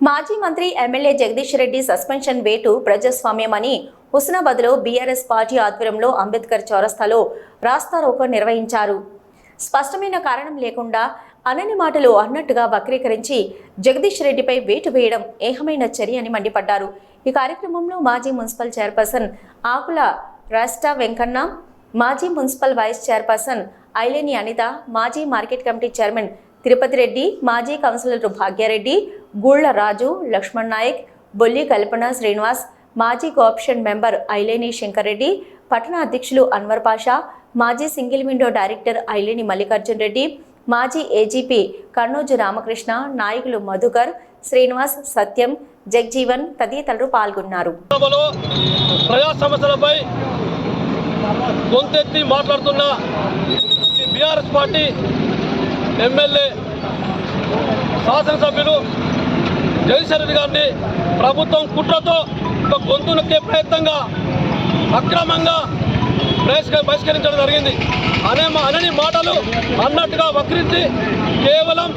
మాజీ మంత్రి MLA Jagadish Reddy suspension వేటు ప్రజాస్వామ్యమని హుస్నాబాద్లో బీఆర్ఎస్ పార్టీ ఆధ్వర్యంలో అంబేద్కర్ చౌరస్తాలో రాస్తారోకో నిర్వహించారు. స్పష్టమైన కారణం లేకుండా అనని మాటలు అన్నట్టుగా వక్రీకరించి జగదీష్ రెడ్డిపై వేటు వేయడం ఏహమైన చర్య అని మండిపడ్డారు. ఈ కార్యక్రమంలో మాజీ మున్సిపల్ చైర్పర్సన్ ఆకుల రాష్ట్ర వెంకన్న, మాజీ municipal vice chairperson Aileni Anitha, మాజీ market committee chairman Tirupati Reddy, మాజీ కౌన్సిలర్ భాగ్యారెడ్డి, గూళ్ల రాజు, లక్ష్మణ్ నాయక్, బొల్లి కల్పన శ్రీనివాస్, మాజీ కోఆప్షన్ మెంబర్ ఐలేని శంకర్ రెడ్డి, పట్టణ అధ్యక్షులు అన్వర్ పాషా, మాజీ single window director Aileni Mallikarjun Reddy, మాజీ ఏజీపీ కన్నోజు రామకృష్ణ, నాయకులు మధుకర్, శ్రీనివాస్, సత్యం, జగ్జీవన్ తదితరులు పాల్గొన్నారు. ప్రజా సమస్యలపై గొంతెత్తి మాట్లాడుతున్న బీఆర్ఎస్ పార్టీ ఎమ్మెల్యే శాసనసభ్యులు జగదీష్ రెడ్డి గారిని ప్రభుత్వం కుట్రతో ఒక గొంతు నొక్కే ప్రయత్నంగా అక్రమంగా బహిష్కరించడం జరిగింది. అనని మాటలు అన్నట్టుగా వక్రించి కేవలం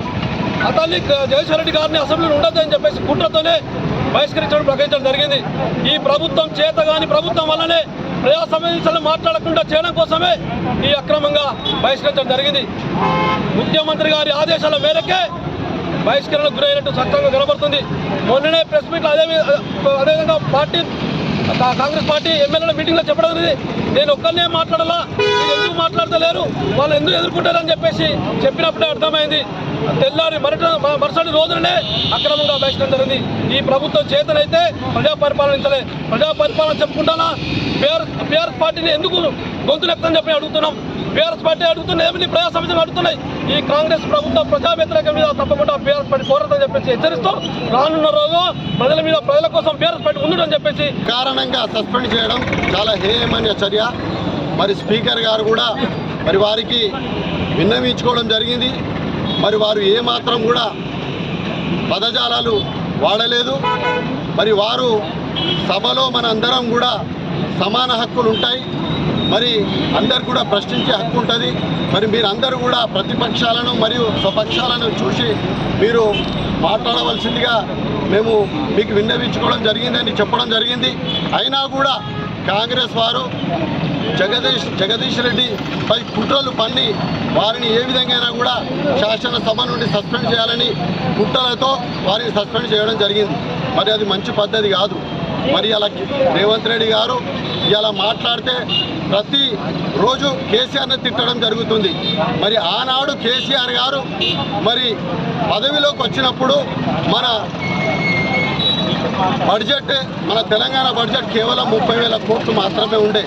అతన్ని జగదీష్ రెడ్డి గారిని అసెంబ్లీలో ఉండొద్దని చెప్పేసి కుట్రతోనే ప్రకటించడం జరిగింది. ఈ ప్రభుత్వం చేతగాని ప్రభుత్వం వల్లనే ప్రజా సమస్యలు మాట్లాడకుండా చేయడం కోసమే ఈ అక్రమంగా బహిష్కరించడం జరిగింది. ముఖ్యమంత్రి గారి ఆదేశాల మేరకే బహిష్కరణకు గురైనట్టు చట్టంగా కనబడుతుంది. మొన్ననే ప్రెస్ మీట్లో అదేవిధంగా కాంగ్రెస్ పార్టీ ఎమ్మెల్యేల మీటింగ్లో చెప్పడం అనేది నేను ఒక్కరినే మాట్లాడాలా, మీరు ఎందుకు మాట్లాడతలేరు, వాళ్ళు ఎందుకు ఎదుర్కొంటారని చెప్పేసి చెప్పినప్పుడే అర్థమైంది. తెల్లారి మరుసటి రోజునే అక్రమంగా బహిష్కరణ జరిగింది. ఈ ప్రభుత్వం చేతనైతే ప్రజా పరిపాలన చెప్పుకుంటానా బీఆర్ఎస్ పార్టీని ఎందుకు గొంతులెత్తని చెప్పి అడుగుతున్నాం. బీఆర్ఎస్ పార్టీ అడుగుతున్న ఏమిటి ప్రజా సమస్యలు అడుగుతున్నాయి. ఈ కాంగ్రెస్ ప్రభుత్వం ప్రజా వ్యతిరేకం మీద తప్పకుండా బీఆర్ఎస్ పార్టీ పోరాటం చెప్పేసి హెచ్చరిస్తూ రానున్న రోజు ప్రజల కోసం బీఆర్ఎస్ పార్టీ ఉండడం చెప్పేసి కారణంగా సస్పెండ్ చేయడం చాలా హేయమైన చర్య. మరి స్పీకర్ గారు కూడా మరి వారికి విన్నవించుకోవడం జరిగింది. మరి వారు ఏమాత్రం కూడా పదజాలాలు వాడలేదు. మరి వారు సభలో మన అందరం కూడా సమాన హక్కులు ఉంటాయి, మరి అందరు కూడా ప్రశ్నించే హక్కు ఉంటుంది. మరి మీరందరూ కూడా ప్రతిపక్షాలను మరియు స్వపక్షాలను చూసి మీరు మాట్లాడవలసిందిగా మేము మీకు విన్నవించుకోవడం జరిగిందని చెప్పడం జరిగింది. అయినా కూడా కాంగ్రెస్ వారు జగదీష్ రెడ్డి పై కుట్రలు పన్ని వారిని ఏ విధంగా కూడా శాసనసభ నుండి సస్పెండ్ చేయాలని కుట్రలతో వారిని సస్పెండ్ చేయడం జరిగింది. మరి అది మంచి పద్ధతి కాదు. మరి అలా రేవంత్ రెడ్డి గారు ఇలా మాట్లాడితే ప్రతిరోజు కేసీఆర్ని తిట్టడం జరుగుతుంది. మరి ఆనాడు కేసీఆర్ గారు మరి పదవిలోకి వచ్చినప్పుడు మన బడ్జెట్, మన తెలంగాణ బడ్జెట్ కేవలం 30,000 కోట్లు మాత్రమే ఉండే.